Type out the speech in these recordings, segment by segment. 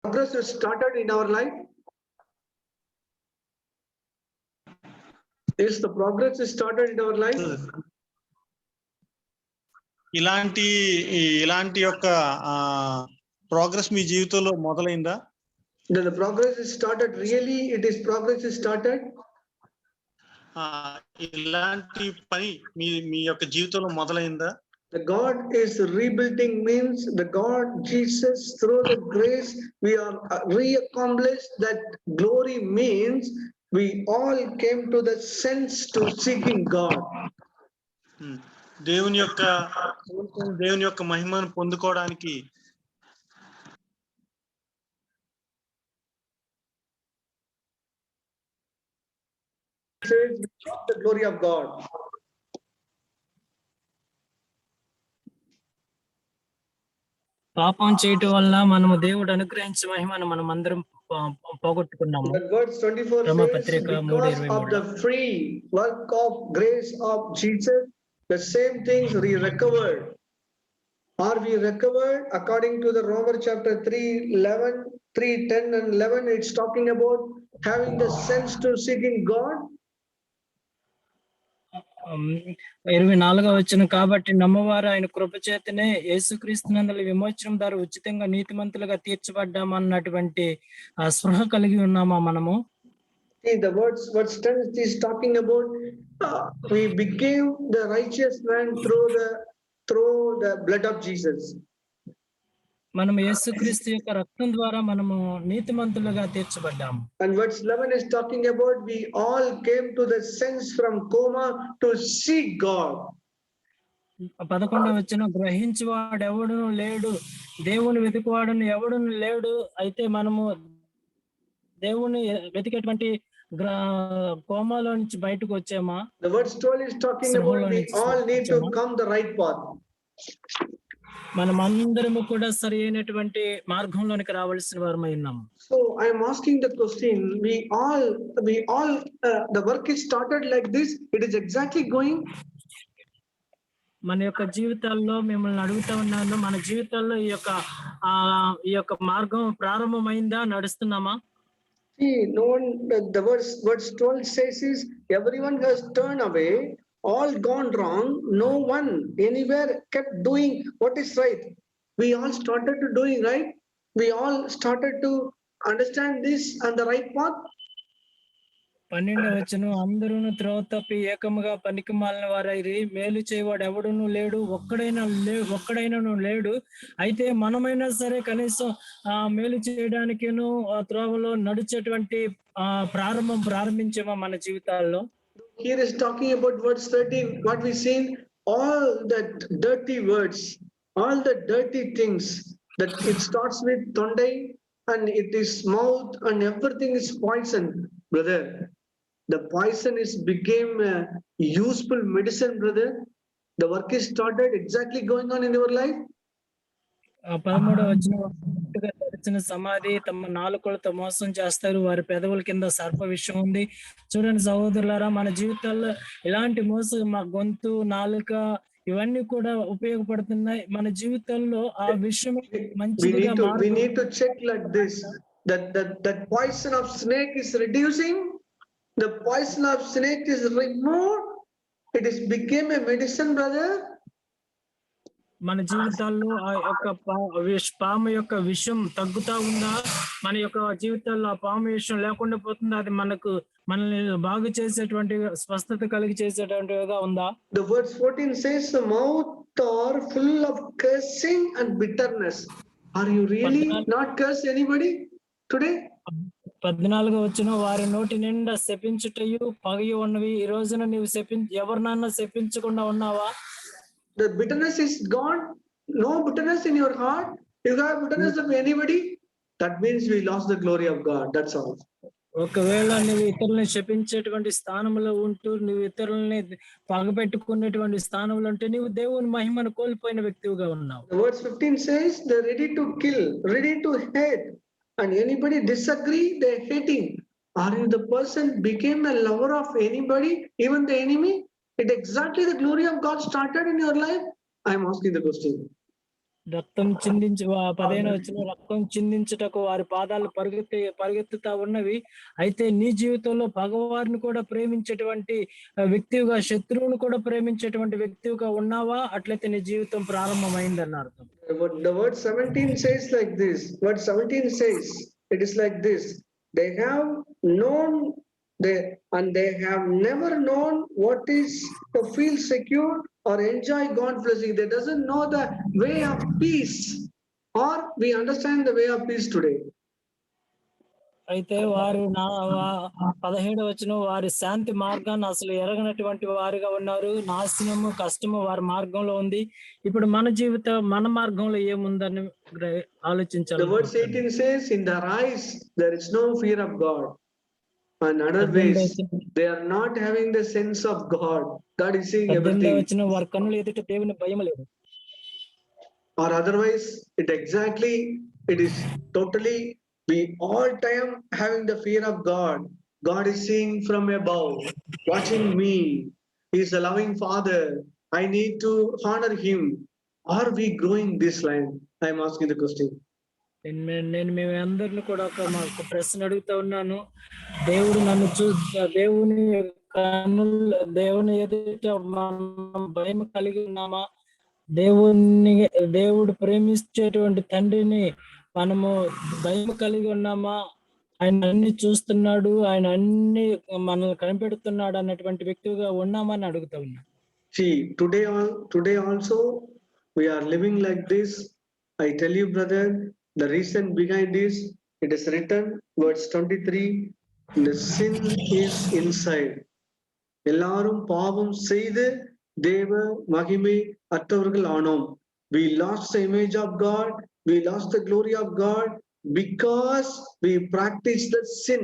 progress is started in our life? Is the progress is started in our life? ఇలాంటి యొక్క progress మీ జీవితంలో మొదలైందా? The progress is started, really it is progress is started. ఇలాంటి పని మీ యొక్క జీవితంలో మొదలైందా? The God is rebuilding means the God Jesus through the grace we are re-accomplished that glory means we all came to the sense to seeking God. దేవుని యొక్క మహిమను పొందుకోవడానికి the glory of God. పాపం చేయటం వల్ల మనము దేవుడు అనుగ్రహించే మహిమను మనం అందరం పోగొట్టుకున్నాము. Verse 24 says, because of the free work of grace of Jesus, the same things we recovered. Are we recovered? According to the Romans chapter 3:11, 3:10 and 11, it's talking about having the sense to seeking God. 24వ వచనం, కాబట్టి నమ్మవారు ఆయన కృపచేతనే యేసుక్రీస్తునందు విమోచనం ద్వారా ఉచితంగా నీతిమంతులుగా తీర్చబడ్డామన్నటువంటి స్పృహ కలిగి ఉన్నామా మనము? See, the verse 10 is talking about we became the righteous man through the blood of Jesus. మనం యేసుక్రీస్తు యొక్క రక్తం ద్వారా మనము నీతిమంతులుగా తీర్చబడ్డాము. And verse 11 is talking about we all came to the sense from coma to seek God. 11వ వచనం, గ్రహించువాడు ఎవడును లేడు, దేవుని వెతుకువాడును ఎవడును లేడు, అయితే మనము దేవుని వెతికేటువంటి కోమాలో నుంచి బయటకు వచ్చామా? The verse 12 is talking about we all need to come the right path. మనం అందరము కూడా సరి అయినటువంటి మార్గంలోనికి రావాల్సిన వారమై ఉన్నాము. So I am asking the question, we all the work is started like this, it is exactly going. మన యొక్క జీవితాల్లో మిమ్మల్ని అడుగుతా ఉన్నాను, మన జీవితాల్లో ఈ యొక్క మార్గం ప్రారంభమైందా, నడుస్తున్నామా? See, no one, the verse 12 says is everyone has turned away, all gone wrong, no one anywhere kept doing what is right. We all started to doing right. We all started to understand this and the right path. 12వ వచనం, అందరూను త్రోవ తప్పి ఏకముగా పనికిమాలిన వారైరి, మేలు చేయవాడు ఎవడును లేడు, ఒక్కడైనను లేడు, అయితే మనమైనా సరే కనీసం మేలు చేయడానికిను ఆ త్రోవలో నడిచేటువంటి ప్రారంభించామా మన జీవితాల్లో? Here is talking about verse 13, what we seen, all that dirty words, all the dirty things, that it starts with Tondai and it is mouth and everything is poison, brother. The poison became a useful medicine, brother. The work is started exactly going on in your life. 13వ వచనం, సమాధి తమ నాలుకలతో మోసం చేస్తారు, వారి పెదవుల కింద సర్ప విషం ఉంది. చూడండి సహోదరులారా, మన జీవితాల్లో ఇలాంటి మోసం, మా గొంతు, నాలుక ఇవన్నీ కూడా ఉపయోగపడుతున్నాయి. మన జీవితంలో ఆ విషయం మంచిగా we need to check like this, that poison of snake is reducing, the poison of snake is removed, it is became a medicine, brother. మన జీవితాల్లో ఆ యొక్క పాము యొక్క విషం తగ్గుతా ఉందా? మన యొక్క జీవితాల్లో ఆ పాము విషం లేకుండా పోతుందా? అది మనల్ని బాగు చేసేటువంటి, స్వస్థత కలిగి చేసేటువంటిగా ఉందా? The verse 14 says the mouth are full of cursing and bitterness. Are you really not curse anybody today? 14వ వచనం, వారి నోటి నిండా శపించుటయు పగయు ఉన్నవి. ఈ రోజున నీవు ఎవరినన్నా శపించకుండా ఉన్నావా? The bitterness is gone. No bitterness in your heart. You have bitterness of anybody, that means we lost the glory of God. That's all. ఒకవేళ నువ్వు ఇతరులని శపించేటువంటి స్థానంలో ఉంటూ, నువ్వు ఇతరులని పగబెట్టుకునేటువంటి స్థానంలో ఉంటే నీవు దేవుని మహిమను కోల్పోయిన వ్యక్తిగా ఉన్నావు. Verse 15 says they're ready to kill, ready to hate, and anybody disagree, they're hating. Are you the person became a lover of anybody, even the enemy? It exactly the glory of God started in your life. I am asking the question. రక్తం చిందించి 15 వచ్చిన రక్తం చిందించుటకు వారి పాదాలు పరిగెత్తుతా ఉన్నవి. అయితే నీ జీవితంలో పగవారిని కూడా ప్రేమించేటువంటి వ్యక్తిగా, శత్రువును కూడా ప్రేమించేటువంటి వ్యక్తిగా ఉన్నావా? అట్లయితే నీ జీవితం ప్రారంభమైందని అర్థం. The word 17 says like this. Word 17 says, it is like this. They have known they have never known what is to feel secure or enjoy God's blessing. They doesn't know the way of peace, or we understand the way of peace today. అయితే వారు 17 వచనం వారి శాంతి మార్గాన్ని అసలు ఎరగనటువంటి వారిగా ఉన్నారు. నాశనము, కష్టము వారి మార్గంలో ఉంది. ఇప్పుడు మన మార్గంలో ఏముందని ఆలోచించాలి. The verse 18 says, in their eyes there is no fear of God. And other ways, they are not having the sense of God. God is seeing everything. వారి కన్నుల ఎదుట దేవుని భయం లేదు. Or otherwise, it is totally, we all time having the fear of God. God is seeing from above, watching me. He is a loving Father. I need to honor Him. Are we growing this line? I am asking the question. నేను మేము అందరిని కూడా ఒక ప్రశ్న అడుగుతా ఉన్నాను. దేవుని ఎదుట మనం భయం కలిగి ఉన్నామా? దేవుడు ప్రేమించేటువంటి తండ్రిని మనము భయం కలిగి ఉన్నామా? ఆయన అన్ని చూస్తున్నాడు, ఆయన అన్ని మనల్ని కనిపెడుతున్నాడు అన్నటువంటి వ్యక్తిగా ఉన్నామని అడుగుతా ఉన్నా. See, today also we are living like this. I tell you, brother, the reason behind this, it is written, verse 23, the sin is inside. எல்லாரும் பாவம் செய்து தேவ மகிமை அற்றவர்கள் ஆனோம். We lost the image of God, we lost the glory of God because we practiced the sin.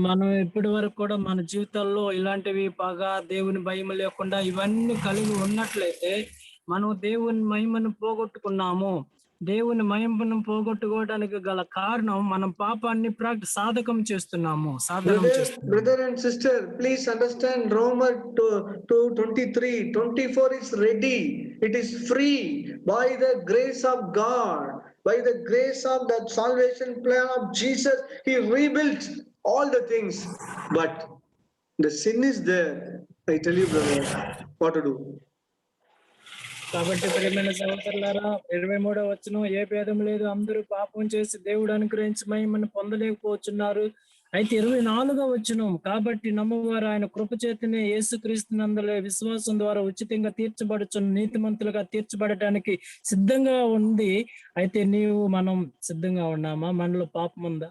మనం ఇప్పటి వరకు కూడా మన జీవితాల్లో ఇలాంటివి పగ, దేవుని భయం లేకుండా ఇవన్నీ కలిగి ఉన్నట్లయితే మనం దేవుని మహిమను పోగొట్టుకున్నాము. దేవుని మహిమను పోగొట్టుకోవడానికి గల కారణం మనం పాపాన్ని సాధకం చేస్తున్నాము. Brother and sister, please understand Romans 2:23, 24 is ready. It is free by the grace of God. By the grace of the salvation plan of Jesus, He rebuilt all the things. But the sin is there. I tell you, brother, what to do? కాబట్టి ప్రియమైన సహోదరులారా, 23వ వచనం, ఏ భేదం లేదు, అందరూ పాపం చేసి దేవుడు అనుగ్రహించి మహిమను పొందలేకపోతున్నారు. అయితే 24వ వచనం, కాబట్టి నమ్మవారు ఆయన కృపచేతనే యేసుక్రీస్తునందుల విశ్వాసం ద్వారా ఉచితంగా తీర్చబడుచున్న నీతిమంతులుగా తీర్చబడటానికి సిద్ధంగా ఉంది. అయితే మనం சித்தங்கா ఉన్నామా? మనలో పాపం ఉందా?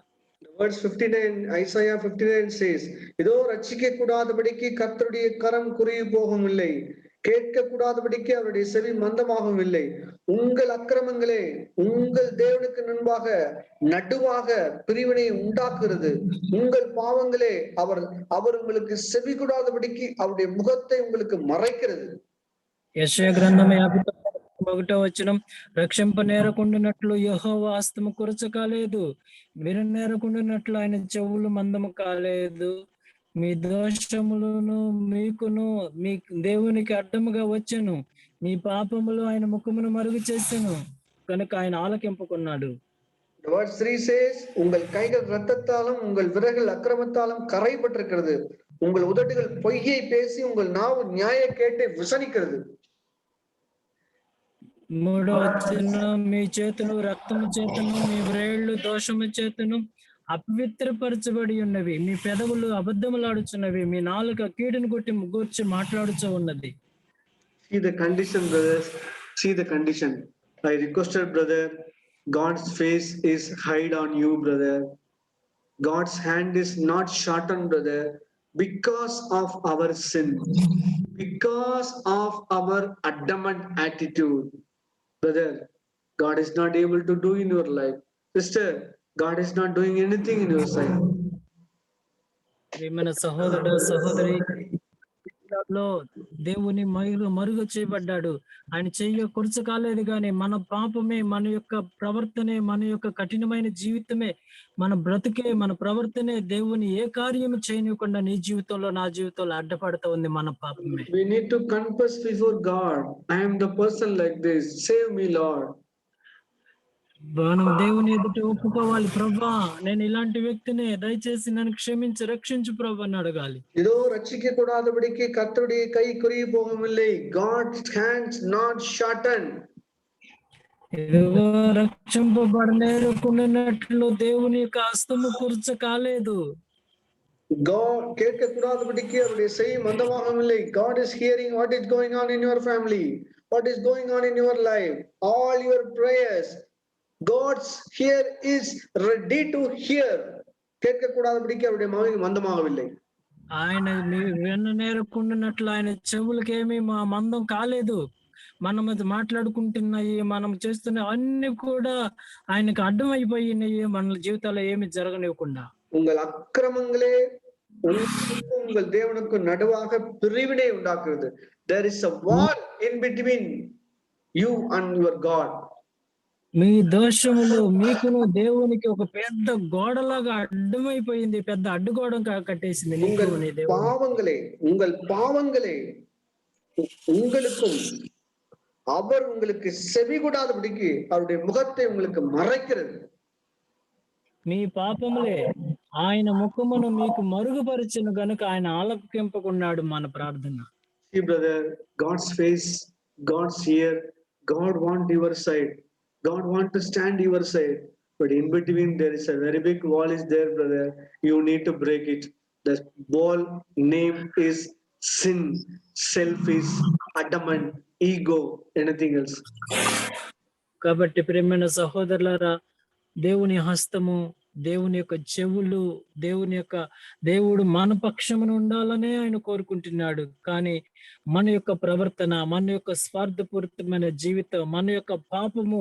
Verse 59, Isaiah 59 says, இதோ ரட்சிக்க கூடாதபடிக்கு கர்த்தருடைய கரம் குறுகி போகவும் இல்லை, கேட்க கூடாதபடிக்கு அவருடைய செவி மந்தமாகவும் இல்லை. உங்கள் அக்கிரமங்களே உங்கள் தேவனுக்கு முன்பாக நடுவாக பிரிவினை உண்டாக்குகிறது. உங்கள் பாவங்களே அவர் உங்களுக்கு செவி கூடாதபடிக்கு அவருடைய முகத்தை உங்களுக்கு மறைக்கிறது. యెషయా గ్రంథం 51వ వచనం, రక్షింప నేరకుండునట్లు యెహోవా హస్తము కురచ కాలేదు, విననేరకుండునట్లు ఆయన చెవులు మందము కాలేదు. మీ దోషములను మీకును మీ దేవునికి అడ్డముగా వచ్చెను, మీ పాపములు ఆయన ముఖమును మరుగు చేసెను కనుక ఆయన ఆలకింపుకున్నాడు. Verse 3 says, உங்கள் கைகள் இரத்தத்தாலும் உங்கள் விரல்கள் அக்கிரமத்தாலும் கரைபட்டிருக்கிறது, உங்கள் உதடுகள் பொய்யை பேசி உங்கள் நாவு நியாய கேட்டை விசனிக்கிறது. 3వ వచనం, మీ చేతులు రక్తము చేతను మీ వ్రేళ్లు దోషము చేతను అపవిత్రపరచబడి ఉన్నవి, మీ పెదవులు అబద్ధములాడుచున్నవి, మీ నాలుక కీడును గూర్చి మాట్లాడుచూ ఉన్నది. See the condition, brothers. See the condition. I requested, brother, God's face is hide on you, brother. God's hand is not shortened, brother, because of our sin, because of our adamant attitude. Brother, God is not able to do in your life. Sister, God is not doing anything in your side. ప్రియమైన సహోదరుడు, సహోదరి, లో దేవుని మరుగు చేయబడ్డాడు. ఆయన చెయ్యి కురుచు కాలేదు కానీ మన పాపమే, మన యొక్క ప్రవర్తనే, మన యొక్క కఠినమైన జీవితమే, మన బ్రతుకే, మన ప్రవర్తనే దేవుని ఏ కార్యము చేయనివ్వకుండా నీ జీవితంలో, నా జీవితంలో అడ్డపడుతూ ఉంది మన పాపమే. We need to confess before God, I am the person like this, save me Lord. మనం దేవుని ఎదుట ఒప్పుకోవాలి, ప్రభా నేను ఇలాంటి వ్యక్తిని, దయచేసి నన్ను క్షమించి రక్షించు ప్రభా అని అడగాలి. இதோ ரட்சிக்கப்படாதபடிக்கு கர்த்தருடைய கை குறுகி போகவில்லை. God's hands not shortened. ఇదిగో రక్షింపబడనేరుకున్నట్లు దేవుని యొక్క హస్తము కుర్చ కాలేదు. God கேட்கக்கூடாதபடிக்கு அவருடைய செவி மந்தமாகவில்லை. God is hearing what is going on in your family, what is going on in your life, all your prayers. God's ear is ready to hear. கேட்கக்கூடாதபடிக்கு அவருடைய மகன் மந்தமாகவில்லை. ఆయన వెన్న నేరకుండానట్లు ఆయన చెవులకేమి మందం కాలేదు. మనం అది మాట్లాడుకుంటున్నాయి, మనం చేస్తున్న అన్ని కూడా ఆయనకు అడ్డం అయిపోయినాయి, మన జీవితాల్లో ఏమి జరగనివ్వకుండా. உங்கள் அக்கிரமங்களே உங்கள் தேவனுக்கு நடுவாக பிரிவினை உண்டாக்குறது. There is a wall in between you and your God. మీ దోషములు మీకును దేవునికి ఒక పెద్ద గోడలాగా అడ్డమైపోయింది, పెద్ద అడ్డుగోడ కట్టేసింది. உங்கள் பாவங்களே உங்களுக்கும் அவர் உங்களுக்கு செவி கூடாதபடிக்கு அவருடைய முகத்தை உங்களுக்கு மறைக்கிறது. మీ పాపములే ఆయన ముఖమును మీకు మరుగుపరిచెను గనుక ఆయన ఆలకింపకున్నాడు మన ప్రార్థన. See brother, God's face, God's ear, God want your side. God want to stand your side, but in between there is a very big wall is there brother. You need to break it. The wall name is sin, selfish, adamant, ego, anything else. కాబట్టి ప్రియమైన సహోదరులారా, దేవుని హస్తము, దేవుని యొక్క చెవులు, దేవుడు మన పక్షమున ఉండాలనే ఆయన కోరుకుంటున్నాడు. కానీ మన యొక్క ప్రవర్తన, మన యొక్క స్వార్థపూరితమైన జీవితం, మన యొక్క పాపము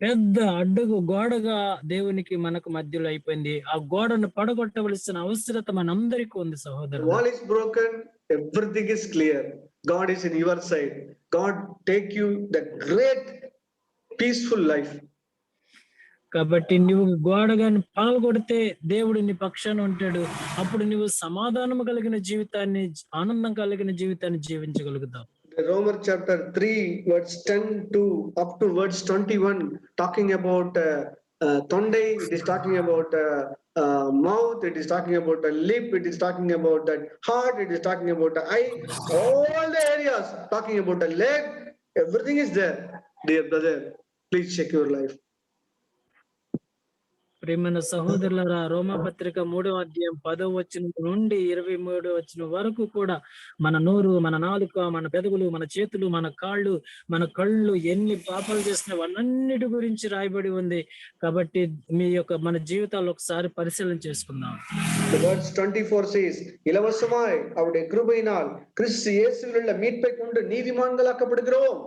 పెద్ద అడ్డుగు గోడగా దేవునికి మనకు మధ్యలో అయిపోయింది. ఆ గోడను పడగొట్టవలసిన అవసరత మనందరికీ ఉంది సహోదరుడు. Wall is broken, everything is clear. God is in your side. God take you the great peaceful life. కాబట్టి నువ్వు గోడగాని పగలగొడితే దేవుడు నీ పక్షాన ఉంటాడు. అప్పుడు నువ్వు సమాధానం కలిగిన జీవితాన్ని, ఆనందం కలిగిన జీవితాన్ని జీవించగలుగుతావు. Romans chapter 3 verse 10 to up to verse 21 talking about tondai, it is talking about mouth, it is talking about a lip, it is talking about that heart, it is talking about the eye, all the areas talking about the leg, everything is there. Dear brother, please check your life. ప్రియమైన సహోదరులారా, రోమాపత్రిక 3వ అధ్యాయం 10వ వచనం నుండి 23వ వచనం వరకు కూడా మన నోరు, మన నాలుక, మన పెదవులు, మన చేతులు, మన కాళ్ళు, మన కళ్ళు ఎన్ని పాపాలు చేసినవన్నిటి గురించి రాయబడి ఉంది. కాబట్టి మన జీవితాలు ఒకసారి పరిశీలన చేసుకుందాం. Verse 24 says, இலவசமாய் அவருடைய கிருபையினால் கிறிஸ்து இயேசுவில் உள்ள மீட்பை கொண்டு நீதிமான்களாக்கப்படுகிறோம்.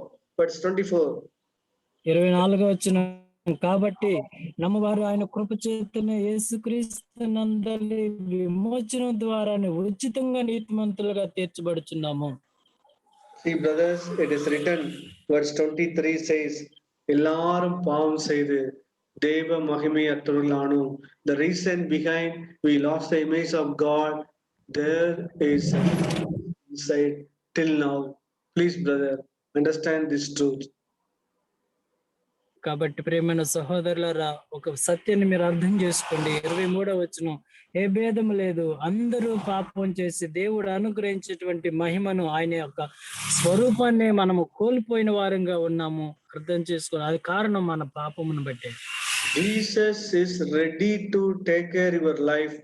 Verse 24. 24వ వచనం, కాబట్టి నమ్మవారు ఆయన కృప చేతనే యేసుక్రీస్తు నందలి విమోచనం ద్వారా ఉచితంగా నీతిమంతులుగా తీర్చబడుచున్నాము. See brothers, it is written, verse 23 says, எல்லாரும் பாவம் செய்து தேவ மகிமை அற்றவர்களானோம். The reason behind we lost the image of God, there is inside till now. Please brother, understand this truth. కాబట్టి ప్రియమైన సహోదరులారా, ఒక సత్యాన్ని మీరు అర్థం చేసుకోండి. 23వ వచనం, ఏ భేదము లేదు, అందరూ పాపం చేసి దేవుడు అనుగ్రహించేటువంటి మహిమను, ఆయన యొక్క స్వరూపాన్ని మనము కోల్పోయిన వారంగా ఉన్నాము. అర్థం చేసుకోవాలి, అది కారణం మన పాపమును బట్టే. Jesus is ready to take care of your life.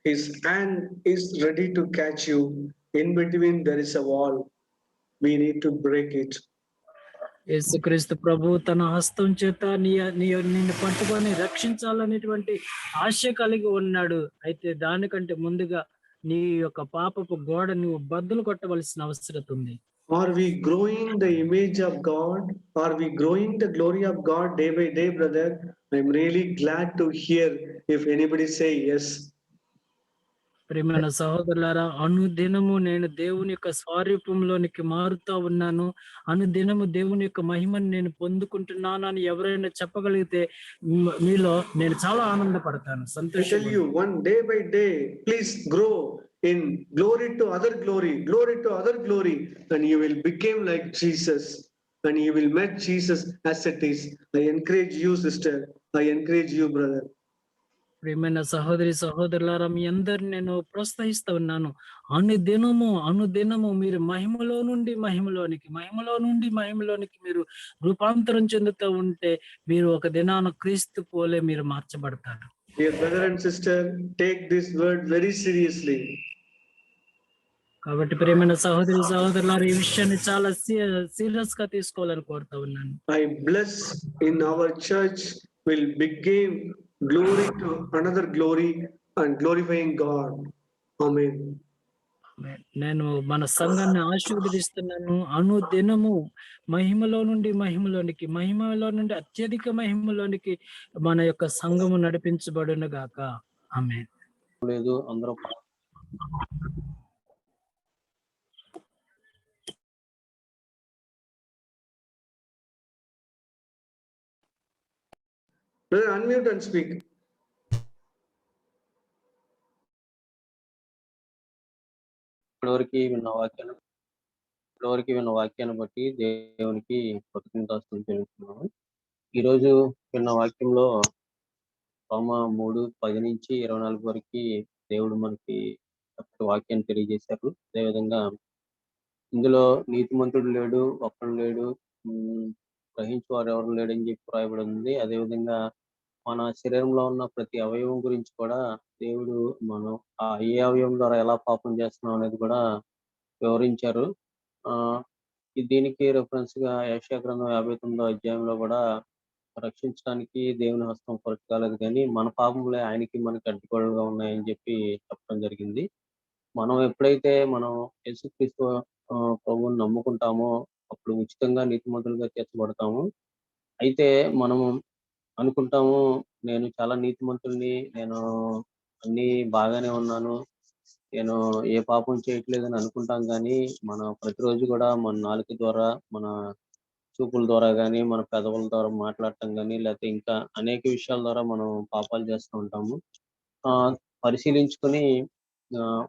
His hand is ready to catch you. In between there is a wall. We need to break it. యేసుక్రీస్తు ప్రభు తన హస్తం చేత నిన్ను పట్టుకొని రక్షించాలనేటువంటి ఆశ కలిగి ఉన్నాడు. అయితే దానికంటే ముందుగా నీ యొక్క పాపపు గోడ నువ్వు బద్దలు కొట్టవలసిన అవసరం ఉంది. Are we growing the image of God? Are we growing the glory of God day by day, brother? I'm really glad to hear if anybody say yes. ప్రియమైన సహోదరులారా, అనుదినము నేను దేవుని యొక్క స్వారూప్యంలోనికి మారుతా ఉన్నాను. అనుదినము దేవుని యొక్క మహిమను నేను పొందుకుంటున్నాను అని ఎవరైనా చెప్పగలిగితే మీలో నేను చాలా ఆనందపడతాను, I tell సంతోషంగా. you, one day by day, please grow in glory to other glory, glory to other glory, and you will become like Jesus, and you will meet Jesus as it is. I encourage you, sister. I encourage you, brother. ప్రియమైన సహోదరి సహోదరులారా, మీ అందరిని నేను ప్రోత్సహిస్తూ ఉన్నాను. అనుదినము మీరు మహిమలో నుండి మహిమలోనికి, మహిమలో నుండి మహిమలోనికి మీరు రూపాంతరం చెందుతూ ఉంటే మీరు ఒక దినాన క్రీస్తు పోలే మీరు మార్చబడతారు. Dear brother and sister, take this word very seriously. కాబట్టి ప్రియమైన సహోదరి సహోదరులారా, ఈ విషయాన్ని చాలా సీరియస్ గా తీసుకోవాలని కోరుతా ఉన్నాను. I bless in our church will begin glory to another glory and glorifying God. Amen. నేను మన సంఘాన్ని ఆశీర్వదిస్తున్నాను. అనుదినము మహిమలో నుండి మహిమలోనికి, మహిమలో నుండి అత్యధిక మహిమలోనికి మన యొక్క సంఘము నడిపించబడును గాక. ఆమేన్. లేదు అందరూ Brother, unmute and speak. ఇప్పటివరకు విన్న వాక్యాన్ని బట్టి దేవునికి కృతజ్ఞతాస్తుతులు చెల్లిస్తున్నాము. ఈరోజు విన్న వాక్యంలో రోమ 3:10 నుంచి 24 వరకు దేవుడు మనకి చక్కటి వాక్యాన్ని తెలియజేశారు. అదేవిధంగా ఇందులో నీతిమంతుడు లేడు, ఒక్కడు లేడు, గ్రహించేవారు ఎవరు లేడని చెప్పి రాయబడి ఉంది. అదేవిధంగా మన శరీరంలో ఉన్న ప్రతి అవయవం గురించి కూడా దేవుడు మనం ఏ అవయవం ద్వారా ఎలా పాపం చేస్తున్నాం అనేది కూడా వివరించారు. దీనికి రెఫరెన్స్ గా యెషయా గ్రంథం 59వ అధ్యాయంలో కూడా రక్షించడానికి దేవుని హస్తం కొరత కాలేదు, కానీ మన పాపములే ఆయనకి మనకి అడ్డుగోడలుగా ఉన్నాయని చెప్పి చెప్పడం జరిగింది. మనం ఎప్పుడైతే మనం యేసుక్రీస్తు ప్రభువుని నమ్ముకుంటామో అప్పుడు ఉచితంగా నీతిమంతులుగా తీర్చబడతాము. అయితే మనము అనుకుంటాము, నేను చాలా నీతిమంతుల్ని, నేను అన్ని బాగానే ఉన్నాను, నేను ఏ పాపం చేయట్లేదని అనుకుంటాం. కానీ మనం ప్రతిరోజు కూడా మన నాలుక ద్వారా, మన చూపుల ద్వారా కానీ, మన పెదవుల ద్వారా మాట్లాడటం కానీ, లేకపోతే ఇంకా అనేక విషయాల ద్వారా మనం పాపాలు చేస్తూ ఉంటాము. పరిశీలించుకొని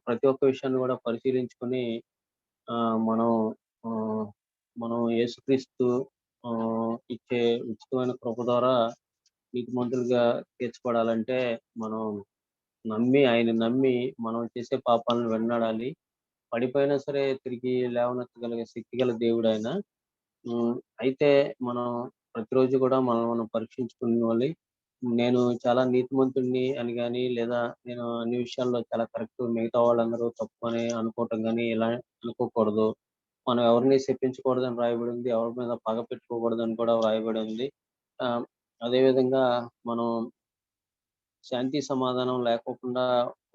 ప్రతి ఒక్క విషయాన్ని కూడా పరిశీలించుకొని మనం యేసుక్రీస్తు ఇచ్చే ఉచితమైన కృప ద్వారా నీతిమంతులుగా తీర్చబడాలంటే మనం ఆయన నమ్మి మనం చేసే పాపాలను వెన్నాడాలి. పడిపోయినా సరే తిరిగి లేవనెత్తగలిగే శక్తి గల దేవుడు ఆయన. అయితే మనం ప్రతిరోజు కూడా మనం పరీక్షించుకోవాలి. నేను చాలా నీతిమంతుడిని అని కానీ, లేదా నేను అన్ని విషయాల్లో చాలా కరెక్ట్, మిగతా వాళ్ళందరూ తప్పు అని అనుకోవటం కానీ ఇలా అనుకోకూడదు. మనం ఎవరిని శపించకూడదని రాయబడి ఉంది, ఎవరి మీద పగ పెట్టుకోకూడదని కూడా రాయబడి ఉంది. అదేవిధంగా మనం శాంతి సమాధానం లేకోకుండా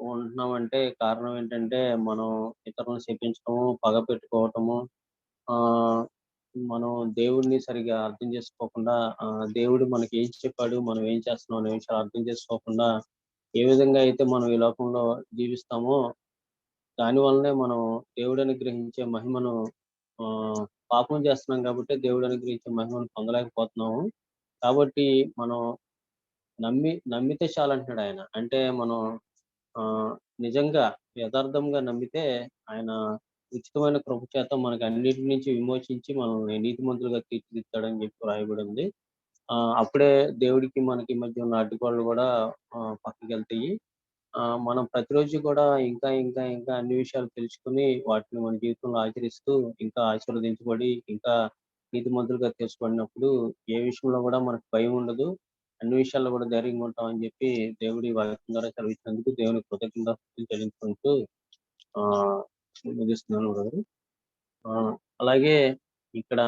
ఉంటున్నామంటే కారణం ఏంటంటే మనం ఇతరులను శపించటము, పగ పెట్టుకోవటము, మనం దేవుడిని సరిగా అర్థం చేసుకోకుండా, దేవుడు మనకి ఏం చెప్పాడు, మనం ఏం చేస్తున్నాం అనే విషయాలు అర్థం చేసుకోకుండా ఏ విధంగా అయితే మనం ఈ లోకంలో జీవిస్తామో దాని వల్లనే మనం దేవుడు అనుగ్రహించే మహిమను పాపం చేస్తున్నాం కాబట్టి దేవుడు అనుగ్రహించే మహిమను పొందలేకపోతున్నాము. కాబట్టి మనం నమ్మితే చాలంటున్నాడు ఆయన. అంటే మనం నిజంగా యథార్థంగా నమ్మితే ఆయన ఉచితమైన కృప చేత మనకి అన్నిటి నుంచి విమోచించి మనల్ని నీతిమంతులుగా తీర్చిదిద్దాడని చెప్పి రాయబడి ఉంది. అప్పుడే దేవుడికి మనకి మధ్య ఉన్న అడ్డుగోడలు కూడా పక్కకి వెళ్తాయి. మనం ప్రతిరోజు కూడా ఇంకా ఇంకా ఇంకా అన్ని విషయాలు తెలుసుకుని వాటిని మన జీవితంలో ఆచరిస్తూ ఇంకా ఆశీర్వదించబడి ఇంకా నీతిమంతులుగా తీర్చబడినప్పుడు ఏ విషయంలో కూడా మనకు భయం ఉండదు, అన్ని విషయాల్లో కూడా ధైర్యంగా ఉంటామని చెప్పి దేవుడి వాక్యం ద్వారా చదివించినందుకు దేవుని కృతజ్ఞతలు చెల్లించుకుంటూ ముగిస్తున్నాను బ్రదర్. అలాగే ఇక్కడ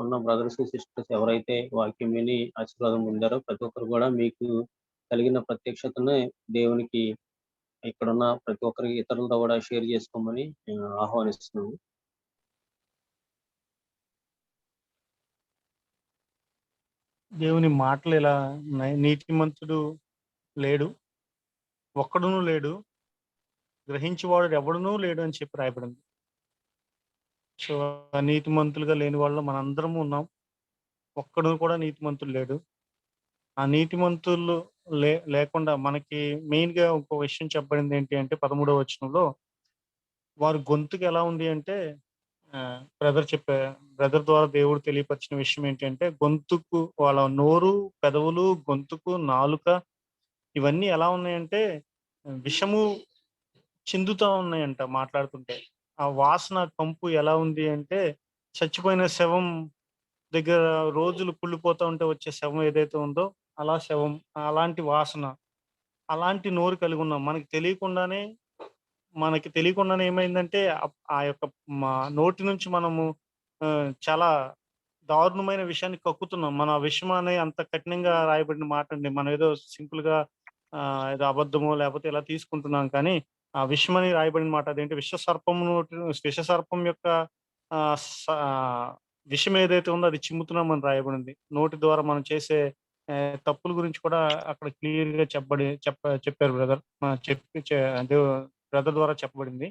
ఉన్న బ్రదర్స్ సిస్టర్స్ ఎవరైతే వాక్యం విని ఆశీర్వాదం పొందారో ప్రతి ఒక్కరు కూడా మీకు కలిగిన ప్రత్యక్షతను దేవునికి ఇక్కడున్న ప్రతి ఒక్కరికి ఇతరులతో కూడా షేర్ చేసుకోమని ఆహ్వానిస్తున్నాను. దేవుని మాటలు ఇలా ఉన్నాయి. నీతిమంతుడు లేడు, ఒక్కడును లేడు, గ్రహించేవాడు ఎవడునూ లేడు అని చెప్పి రాయబడింది. సో, నీతిమంతులుగా లేని వాళ్ళం మనందరము ఉన్నాం. ఒక్కడు కూడా నీతిమంతుడు లేడు. ఆ నీతిమంతులు లేకుండా మనకి మెయిన్‌గా ఇంకో విషయం చెప్పబడింది ఏంటి అంటే 13వ వచనంలో వారి గొంతుకు ఎలా ఉంది అంటే బ్రదర్ ద్వారా దేవుడు తెలియపరిచిన విషయం ఏంటి అంటే గొంతుకు వాళ్ళ నోరు, పెదవులు, గొంతుకు, నాలుక ఇవన్నీ ఎలా ఉన్నాయంటే విషము చిందుతా ఉన్నాయంట మాట్లాడుతుంటే. ఆ వాసన కంపు ఎలా ఉంది అంటే చచ్చిపోయిన శవం దగ్గర రోజులు కుళ్ళిపోతా ఉంటే వచ్చే శవం ఏదైతే ఉందో అలా శవం అలాంటి వాసన, అలాంటి నోరు కలిగి ఉన్నాం. మనకి తెలియకుండానే ఏమైందంటే ఆ యొక్క మా నోటి నుంచి మనము చాలా దారుణమైన విషయాన్ని కక్కుతున్నాం. మన విషం అనే అంత కఠినంగా రాయబడిన మాట అండి. మనం ఏదో సింపుల్‌గా ఏదో అబద్ధమో లేకపోతే ఇలా తీసుకుంటున్నాం కానీ, ఆ విషం అని రాయబడిన మాట అదేంటి విషసర్పం యొక్క ఆహ్, స విషం ఏదైతే ఉందో అది చిమ్ముతున్నామని రాయబడింది. నోటి ద్వారా మనం చేసే తప్పుల గురించి కూడా అక్కడ క్లియర్‌గా చెప్పారు బ్రదర్. చెప్పి చె దేవ్ బ్రదర్ ద్వారా చెప్పబడింది.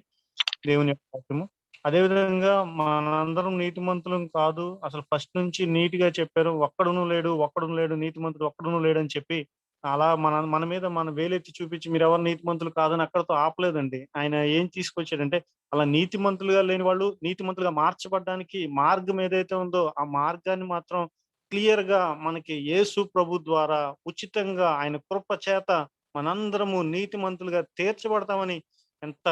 దేవుని యొక్క వాక్యము. అదే విధంగా మనందరం నీతిమంతులం కాదు. అసలు ఫస్ట్ నుంచి నీట్‌గా చెప్పారు. ఒక్కడును లేడు నీతిమంతుడు ఒక్కడును లేడని చెప్పి, అలా మన మీద మన వేలెత్తి చూపించి మీరెవరు నీతిమంతులు కాదని అక్కడితో ఆపలేదండి. ఆయన ఏం తీసుకొచ్చాడంటే, అలా నీతిమంతులుగా లేని వాళ్ళు నీతిమంతులుగా మార్చబడ్డానికి మార్గం ఏదైతే ఉందో, ఆ మార్గాన్ని మాత్రం క్లియర్‌గా మనకి యేసు ప్రభు ద్వారా ఉచితంగా ఆయన కృప చేత మనందరము నీతిమంతులుగా తీర్చబడతామని ఎంత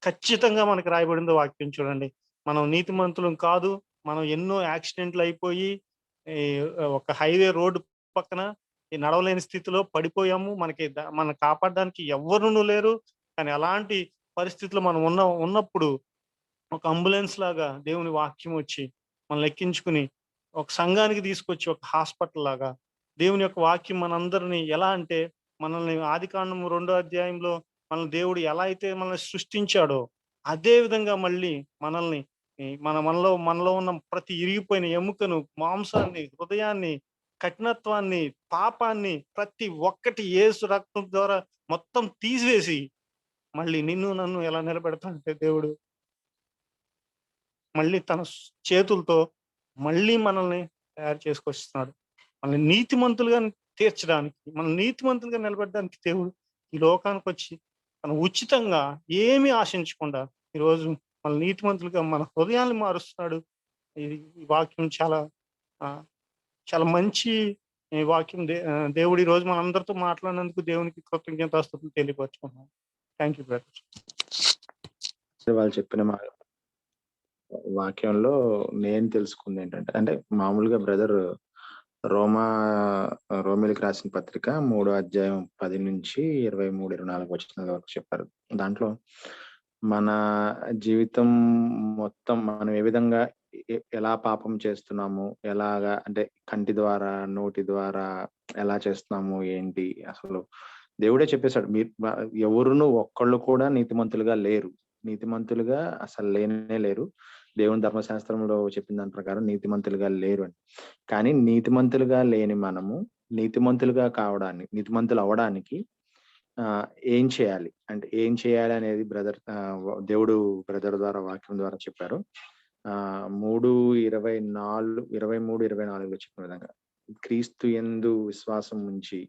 ఖచ్చితంగా మనకు రాయబడిందో వాక్యం చూడండి. మనం నీతిమంతులం కాదు. మనం ఎన్నో యాక్సిడెంట్‌లయిపోయి ఈ ఒక హైవే రోడ్ పక్కన ఈ నడవలేని స్థితిలో పడిపోయాము. మనల్ని కాపాడడానికి ఎవ్వరును లేరు. కానీ అలాంటి పరిస్థితిలో మనం ఉన్నప్పుడు ఒక అంబులెన్స్ లాగా దేవుని వాక్యం వచ్చి మనల్ని ఎక్కించుకుని ఒక సంఘానికి తీసుకొచ్చి ఒక హాస్పిటల్ లాగా దేవుని యొక్క వాక్యం మనందరిని ఎలా అంటే మనల్ని ఆదికాండం 2వ అధ్యాయంలో దేవుడు ఎలా అయితే మనల్ని సృష్టించాడో అదే విధంగా మళ్ళీ మనల్ని మనలో ఉన్న ప్రతి ఇరిగిపోయిన ఎముకను, మాంసాన్ని, హృదయాన్ని, కఠినత్వాన్ని, పాపాన్ని ప్రతి ఒక్కటి యేసు రక్తం ద్వారా మొత్తం తీసివేసి మళ్ళీ నిన్ను నన్ను ఎలా నిలబెడతాడంటే దేవుడు మళ్ళీ తన చేతులతో మళ్ళీ మనల్ని తయారు చేసుకొస్తున్నాడు. మనల్ని నీతిమంతులుగా తీర్చడానికి, మనం నీతిమంతులుగా నిలబెట్టడానికి దేవుడు ఈ లోకానికొచ్చి తను ఉచితంగా ఏమీ ఆశించకుండా ఈరోజు మన నీతిమంతులుగా మన హృదయాల్ని మారుస్తున్నాడు. ఈ వాక్యం చాలా చాలా మంచి వాక్యం. దేవుడు ఈరోజు మనందరితో మాట్లాడినందుకు దేవునికి కృతజ్ఞతాస్తుతులు తెలియపరుచుకున్నాం. Thank you brother. వాళ్ళు చెప్పిన వాక్యంలో నేను తెలుసుకుంది ఏంటంటే, అంటే మామూలుగా బ్రదర్ రోమిలికి రాసిన పత్రిక 3వ అధ్యాయం 10 నుంచి 23, 24 వచనాల వరకు చెప్పారు. దాంట్లో మన జీవితం మొత్తం మనం ఏ విధంగా ఎలా పాపం చేస్తున్నాము, ఎలాగా అంటే కంటి ద్వారా, నోటి ద్వారా ఎలా చేస్తున్నాము ఏంటి అసలు దేవుడే చెప్పేశాడు. ఎవరును ఒక్కళ్ళు కూడా నీతిమంతులుగా లేరు. నీతిమంతులుగా అసలు లేనే లేరు. దేవుని ధర్మశాస్త్రంలో చెప్పిన దాని ప్రకారం నీతిమంతులుగా లేరు అని. కానీ నీతిమంతులుగా లేని మనము నీతిమంతులు అవడానికి ఏం చేయాలి అంటే ఏం చేయాలి అనేది దేవుడు బ్రదర్ ద్వారా వాక్యం ద్వారా చెప్పారు. 3:23, 24లో చెప్పిన విధంగా క్రీస్తు యందు విశ్వాసం ఉంచి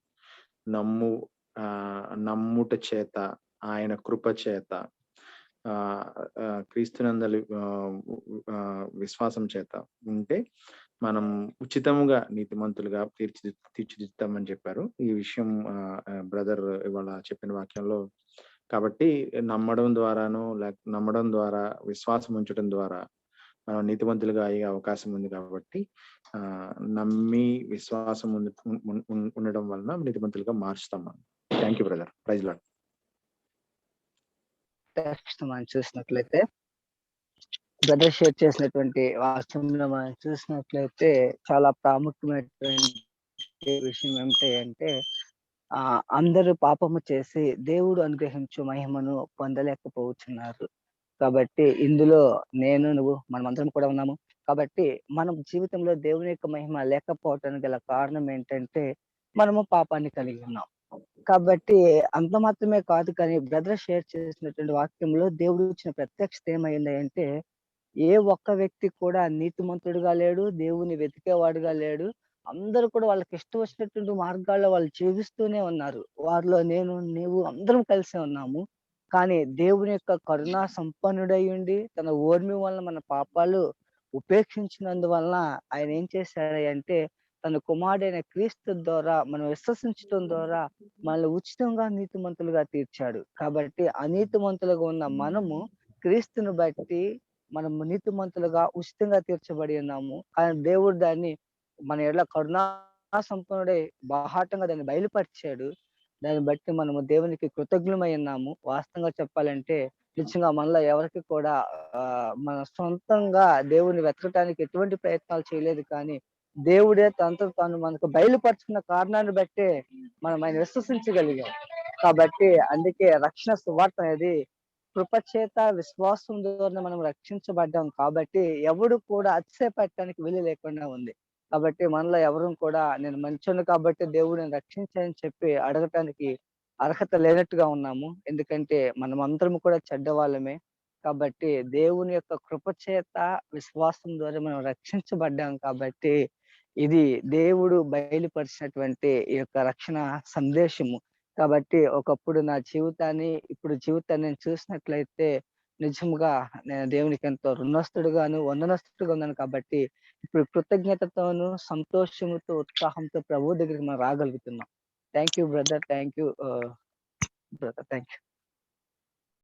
నమ్ముట చేత ఆయన కృప చేత క్రీస్తునందలి విశ్వాసం చేత ఉంటే మనం ఉచితంగా నీతిమంతులుగా తీర్చిదిద్దామని చెప్పారు. ఈ విషయం బ్రదర్ ఇవాళ చెప్పిన వాక్యంలో కాబట్టి నమ్మడం ద్వారా విశ్వాసం ఉంచడం ద్వారా మనం నీతిమంతులుగా అయ్యే అవకాశం ఉంది. కాబట్టి నమ్మి విశ్వాసం ఉండడం వలన నీతిమంతులుగా మార్చుతాం మనం. Thank you brother. Praise Lord. Text మనం చూసినట్లయితే బ్రదర్ షేర్ చేసినటువంటి వాక్యంలో మనం చూసినట్లయితే చాలా ప్రాముఖ్యమైనటువంటి విషయం ఏమిటంటే అందరూ పాపము చేసి దేవుడు అనుగ్రహించు మహిమను పొందలేకపోతున్నారు. కాబట్టి ఇందులో నువ్వు మనమందరం కూడా ఉన్నాము. కాబట్టి మనం జీవితంలో దేవుని యొక్క మహిమ లేకపోవటానికి గల కారణం ఏంటంటే మనము పాపాన్ని కలిగి ఉన్నాం. కాబట్టి అంత మాత్రమే కాదు, కానీ బ్రదర్ షేర్ చేసినటువంటి వాక్యంలో దేవుడు ఇచ్చిన ప్రత్యక్షత ఏమైంది అంటే, ఏ ఒక్క వ్యక్తి కూడా నీతిమంతుడుగా లేడు, దేవుని వెతికేవాడుగా లేడు. అందరూ కూడా వాళ్ళకి ఇష్టం వచ్చినటువంటి మార్గాల్లో వాళ్ళు జీవిస్తూనే ఉన్నారు. వారిలో నేను, నీవు అందరం కలిసే ఉన్నాము. కానీ దేవుని యొక్క కరుణా సంపన్నుడై ఉండి, తన ఓర్మి వలన మన పాపాలు ఉపేక్షించినందువలన ఆయన ఏం చేశాడంటే, తన కుమారుడైన క్రీస్తు ద్వారా మనం విశ్వసించడం ద్వారా మనల్ని ఉచితంగా నీతిమంతులుగా తీర్చాడు. కాబట్టి అనీతిమంతులుగా ఉన్న మనము క్రీస్తుని బట్టి మనం నీతిమంతులుగా ఉచితంగా తీర్చబడి ఉన్నాము. కానీ దేవుడు దాన్ని మన ఎడల కరుణా సంపన్నుడై బాహాటంగా దాన్ని బయలుపరిచాడు. దాన్ని బట్టి మనము దేవునికి కృతజ్ఞులమై ఉన్నాము. వాస్తవంగా చెప్పాలంటే నిజంగా మనలో ఎవరికి కూడా మన సొంతంగా దేవుని వెతకటానికి ఎటువంటి ప్రయత్నాలు చేయలేదు, కానీ దేవుడే తనతో తాను మనకు బయలుపరుచుకున్న కారణాన్ని బట్టే మనం ఆయన విశ్వసించగలిగాం. కాబట్టి అందుకే రక్షణ సువార్త అనేది కృపచేత విశ్వాసం ద్వారా మనం రక్షించబడ్డాం. కాబట్టి ఎవడు కూడా అతిశయపడటానికి వీలు లేకుండా ఉంది. కాబట్టి మనలో ఎవరు కూడా నేను మంచోను కాబట్టి దేవుడు నన్ను రక్షించని చెప్పి అడగటానికి అర్హత లేనట్టుగా ఉన్నాము. ఎందుకంటే మనమందరం కూడా చెడ్డవాళ్ళమే. కాబట్టి దేవుని యొక్క కృపచేత విశ్వాసం ద్వారా మనం రక్షించబడ్డాం. కాబట్టి ఇది దేవుడు బయలుపరిచినటువంటి ఈ యొక్క రక్షణ సందేశము. కాబట్టి ఒకప్పుడు నా జీవితాన్ని, ఇప్పుడు జీవితాన్ని నేను చూసినట్లయితే నిజంగా నేను దేవునికి ఎంతో రుణస్తుడుగాను, వందనస్తుడుగా ఉన్నాను. కాబట్టి ఇప్పుడు కృతజ్ఞతతోను, సంతోషముతో, ఉత్సాహంతో ప్రభు దగ్గరికి మనం రాగలుగుతున్నాం. Thank you brother. Thank you brother. Thank you.